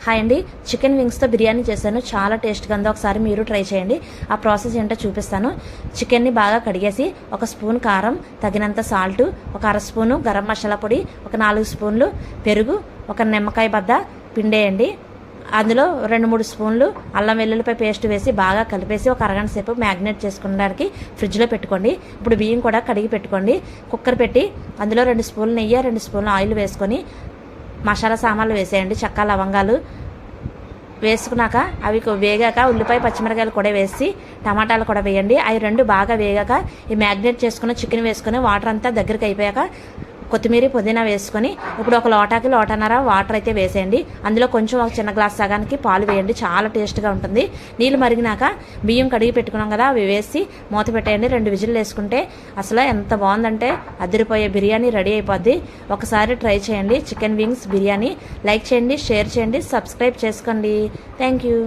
Hi అండి, chicken వింగ్స్తో biryani చేశాను. చాలా టేస్ట్గా ఉందో ఒకసారి మీరు ట్రై చేయండి. ఆ ప్రాసెస్ ఏంటో చూపిస్తాను. చికెన్ని బాగా కడిగేసి ఒక స్పూన్ కారం, తగినంత సాల్ట్, ఒక అర స్పూను గరం మసాలా పొడి, ఒక 4 స్పూన్లు పెరుగు, ఒక నిమ్మకాయ బద్ద పిండేయండి. అందులో 2-3 స్పూన్లు అల్లం వెల్లుల్లిపాయ పేస్ట్ వేసి బాగా కలిపేసి ఒక అరగంట సేపు మ్యాగ్నేట్ చేసుకోవడానికి ఫ్రిడ్జ్లో పెట్టుకోండి. ఇప్పుడు బియ్యం కూడా కడిగి పెట్టుకోండి. కుక్కర్ పెట్టి అందులో 2 స్పూన్లు నెయ్యి, 2 స్పూన్లు ఆయిల్ వేసుకొని మసాలా సామాన్లు వేసేయండి. చెక్క, లవంగాలు వేసుకున్నాక అవి వేగాక ఉల్లిపాయ, పచ్చిమిరకాయలు కూడా వేసి టమాటాలు కూడా వేయండి. అవి 2 బాగా వేగాక ఈ మ్యాగ్నేట్ చేసుకున్న చికెన్ వేసుకొని వాటర్ అంతా దగ్గరికి అయిపోయాక కొత్తిమీర, పుదీనా వేసుకొని ఇప్పుడు ఒక లోటాకి లోటన్నర వాటర్ అయితే వేసేయండి. అందులో కొంచెం ఒక చిన్న గ్లాస్ సగానికి పాలు వేయండి. చాలా టేస్ట్గా ఉంటుంది. నీళ్ళు మరిగినాక బియ్యం కడిగి పెట్టుకున్నాం కదా, అవి వేసి మూత పెట్టేయండి. 2 విజిల్లు వేసుకుంటే అసలు ఎంత బాగుందంటే అదిరిపోయే బిర్యానీ రెడీ అయిపోద్ది. ఒకసారి ట్రై చేయండి చికెన్ వింగ్స్ బిర్యానీ. లైక్ చేయండి, షేర్ చేయండి, సబ్స్క్రైబ్ చేసుకోండి. Thank you.